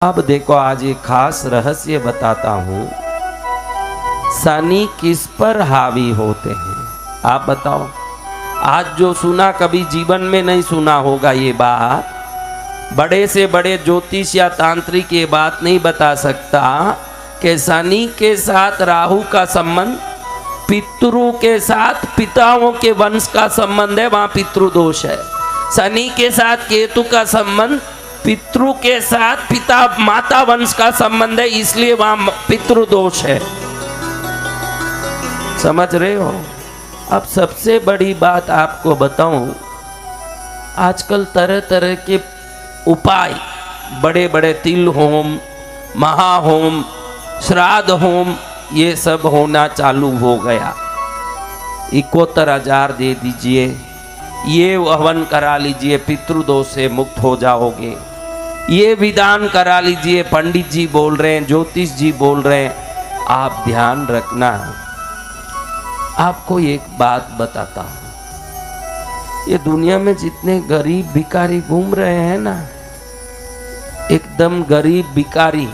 अब देखो, आज एक खास रहस्य बताता हूं। शनि किस पर हावी होते हैं आप बताओ। आज जो सुना कभी जीवन में नहीं सुना होगा ये बात। बड़े से बड़े ज्योतिष या तांत्रिक ये बात नहीं बता सकता कि शनि के साथ राहु का संबंध पितरों के साथ पिताओं के वंश का संबंध है, वहां पितृदोष है। शनि के साथ केतु का संबंध पितृ के साथ पिता माता वंश का संबंध है, इसलिए वहां पितृदोष है। समझ रहे हो। अब सबसे बड़ी बात आपको बताऊं, आजकल तरह तरह के उपाय, बड़े बड़े तिल होम, महाहोम, श्राद्ध होम, ये सब होना चालू हो गया। 71,000 दे दीजिए, ये हवन करा लीजिए, पितृदोष से मुक्त हो जाओगे। ये विधान करा लीजिए, पंडित जी बोल रहे हैं, ज्योतिष जी बोल रहे हैं। आप ध्यान रखना, आपको एक बात बताता हूं। ये दुनिया में जितने गरीब भिखारी घूम रहे हैं ना, एकदम गरीब भिखारी,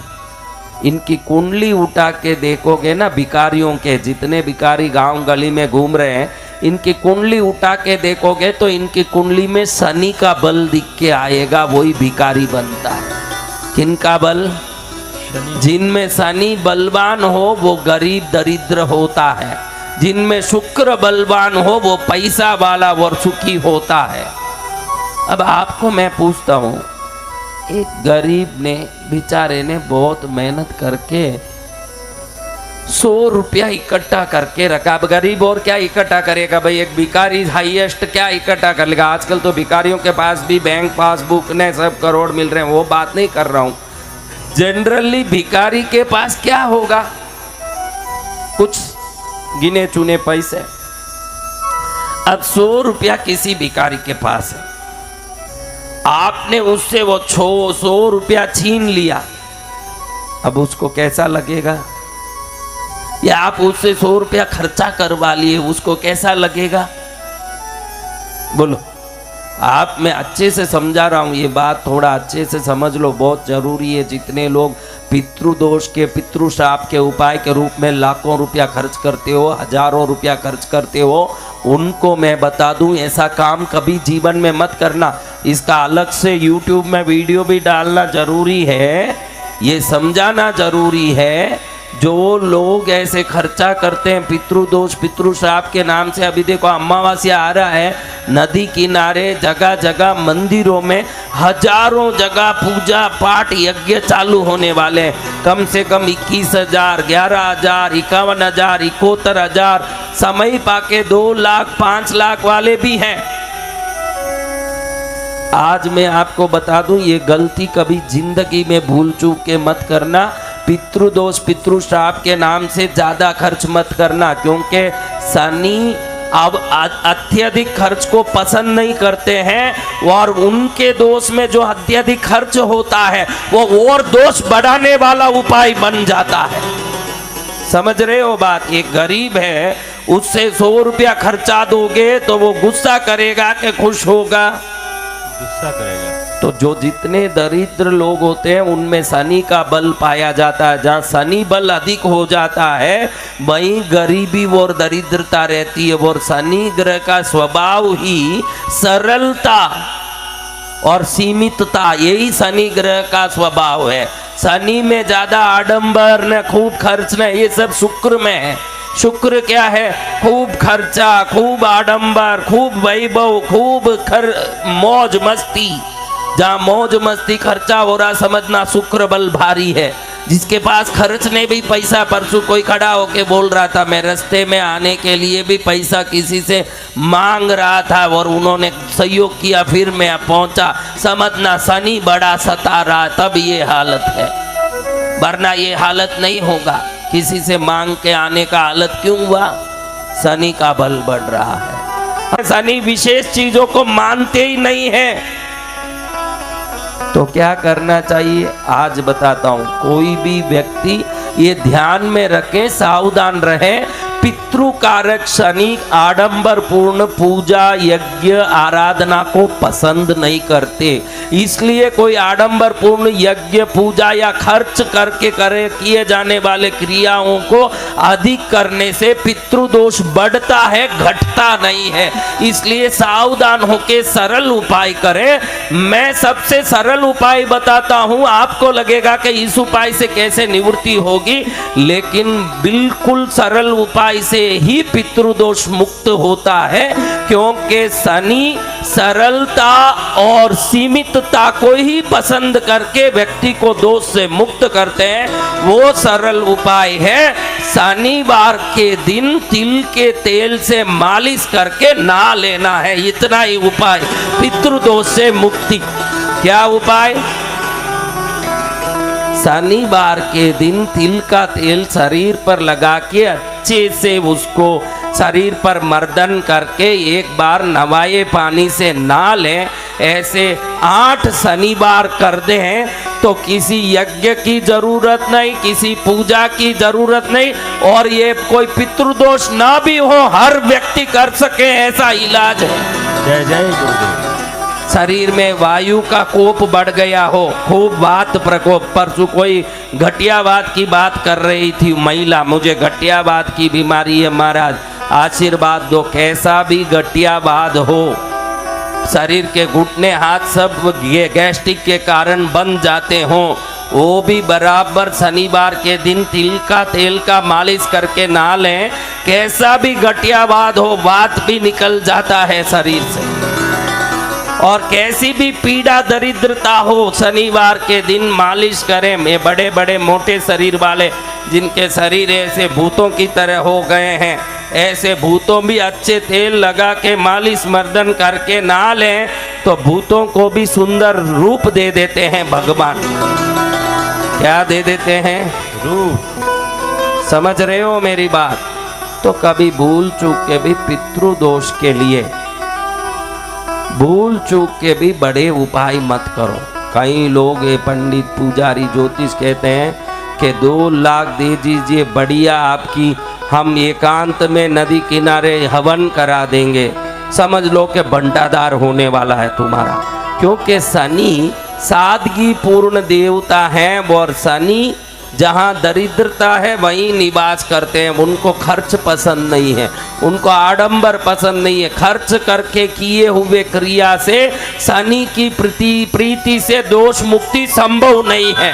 इनकी कुंडली उठा के देखोगे ना, भिखारियों के जितने भिखारी गांव गली में घूम रहे हैं, इनकी कुंडली उठा के देखोगे तो इनकी कुंडली में शनि का बल दिख के आएगा, वही भिखारी बनता है। किनका बल? जिनमें शनि बलवान हो वो गरीब दरिद्र होता है, जिनमें शुक्र बलवान हो वो पैसा वाला और सुखी होता है। अब आपको मैं पूछता हूँ, एक गरीब ने बेचारे ने बहुत मेहनत करके 100 रुपया इकट्ठा करके रखा। अब गरीब और क्या इकट्ठा करेगा भाई, एक भिखारी हाईएस्ट क्या इकट्ठा कर लेगा। आजकल तो भिखारियों के पास भी बैंक पासबुक ने सब करोड़ मिल रहे हैं, वो बात नहीं कर रहा हूँ। जनरली भिखारी के पास क्या होगा, कुछ गिने चुने पैसे। अब 100 रुपया किसी भिखारी के पास है, आपने उससे वो 100 रुपया छीन लिया, अब उसको कैसा लगेगा? या आप उससे 100 रुपया खर्चा करवा लिए, उसको कैसा लगेगा? बोलो आप। मैं अच्छे से समझा रहा हूं, ये बात थोड़ा अच्छे से समझ लो, बहुत जरूरी है। जितने लोग पितृदोष के, पितृश्राप के उपाय के रूप में लाखों रुपया खर्च करते हो, हजारों रुपया खर्च करते हो, उनको मैं बता दूं, ऐसा काम कभी जीवन में मत करना। इसका अलग से YouTube में वीडियो भी डालना जरूरी है, ये समझाना जरूरी है। जो लोग ऐसे खर्चा करते हैं पितृदोष पितृश्राप के नाम से, अभी देखो अमावस्या आ रहा है, नदी किनारे जगह जगह मंदिरों में हजारों जगह पूजा पाठ यज्ञ चालू होने वाले हैं। कम से कम 21,000, 11,000, 51,000, 71,000, समय पाके 2 लाख 5 लाख वाले भी हैं। आज मैं आपको बता दूं, ये गलती कभी जिंदगी में भूल चूक के मत करना। पितृदोष पितृश्राप के नाम से ज्यादा खर्च मत करना, क्योंकि शनि अब अत्यधिक खर्च को पसंद नहीं करते हैं, और उनके दोष में जो अत्यधिक खर्च होता है वो और दोष बढ़ाने वाला उपाय बन जाता है। समझ रहे हो बात। एक गरीब है, उससे 100 रुपया खर्चा दोगे तो वो गुस्सा करेगा कि खुश होगा? गुस्सा करेगा। तो जो जितने दरिद्र लोग होते हैं उनमें शनि का बल पाया जाता है। जहाँ शनि बल अधिक हो जाता है वहीं गरीबी और दरिद्रता रहती है। और शनि ग्रह का स्वभाव ही सरलता और सीमितता, यही शनि ग्रह का स्वभाव है। शनि में ज्यादा आडंबर न खूब खर्च न, ये सब शुक्र में है। शुक्र क्या है? खूब खर्चा, खूब आडंबर, खूब वैभव, खूब मौज मस्ती। जहाँ मौज मस्ती खर्चा हो रहा, समझना शुक्र बल भारी है। जिसके पास खर्चने भी पैसा, परसों कोई खड़ा होके बोल रहा था, मैं रास्ते में आने के लिए भी पैसा किसी से मांग रहा था और उन्होंने सहयोग किया, फिर मैं पहुंचा। समझना शनि बड़ा सता रहा, तब ये हालत है, वरना ये हालत नहीं होगा। किसी से मांग के आने का हालत क्यों हुआ? शनि का बल बढ़ रहा है। शनि विशेष चीजों को मानते ही नहीं है। तो क्या करना चाहिए आज बताता हूं। कोई भी व्यक्ति ये ध्यान में रखे, सावधान रहे, पितृ कारक शनि आडंबर पूर्ण पूजा यज्ञ आराधना को पसंद नहीं करते। इसलिए कोई आडंबर पूर्ण यज्ञ पूजा या खर्च करके किए जाने वाले क्रियाओं को अधिक करने से पितृदोष बढ़ता है, घटता नहीं है। इसलिए सावधान होकर सरल उपाय करें। मैं सबसे सरल उपाय बताता हूं, आपको लगेगा कि इस उपाय से कैसे निवृत्ति होगी, लेकिन बिल्कुल सरल उपाय से ही पितृदोष मुक्त होता है। क्योंकि शनि सरलता और सीमितता को ही पसंद करके व्यक्ति को दोष से मुक्त करते हैं। वो सरल उपाय है, शनिवार के दिन तिल के तेल से मालिश करके नहा लेना है। इतना ही उपाय पितृदोष से मुक्ति। क्या उपाय? शनिवार के दिन तिल का तेल शरीर पर लगा के अच्छे से उसको शरीर पर मर्दन करके एक बार नवाए पानी से नहा लें। ऐसे 8 शनिवार कर दें तो किसी यज्ञ की जरूरत नहीं, किसी पूजा की जरूरत नहीं, और ये कोई पितृदोष ना भी हो, हर व्यक्ति कर सके ऐसा इलाज है। जय जय गुरुदेव। शरीर में वायु का कोप बढ़ गया हो, खूब वात प्रकोप, परसों कोई घटियावात की बात कर रही थी महिला, मुझे घटियावात की बीमारी है महाराज, आशीर्वाद दो। कैसा भी घटियावाद हो, शरीर के घुटने हाथ सब ये गैस्ट्रिक के कारण बन जाते हों, वो भी बराबर शनिवार के दिन तिल का तेल का मालिश करके नहा लें। कैसा भी घटियावाद हो, वात भी निकल जाता है शरीर से। और कैसी भी पीड़ा दरिद्रता हो, शनिवार के दिन मालिश करें। ये बड़े बड़े मोटे शरीर वाले जिनके शरीर ऐसे भूतों की तरह हो गए हैं, ऐसे भूतों भी अच्छे तेल लगा के मालिश मर्दन करके नहा लें तो भूतों को भी सुंदर रूप दे देते हैं भगवान। क्या दे देते हैं? रूप। समझ रहे हो मेरी बात? तो कभी भूल चूक के भी पितृदोष के लिए भूल चूक के भी बड़े उपाय मत करो। कई लोग ये पंडित पुजारी ज्योतिष कहते हैं कि 2 लाख दे दीजिए, बढ़िया आपकी हम एकांत में नदी किनारे हवन करा देंगे। समझ लो कि भंडादार होने वाला है तुम्हारा। क्योंकि शनि सादगी पूर्ण देवता है, और शनि जहाँ दरिद्रता है वहीं निवास करते हैं। उनको खर्च पसंद नहीं है, उनको आडंबर पसंद नहीं है। खर्च करके किए हुए क्रिया से शनि की प्रीति से दोष मुक्ति संभव नहीं है।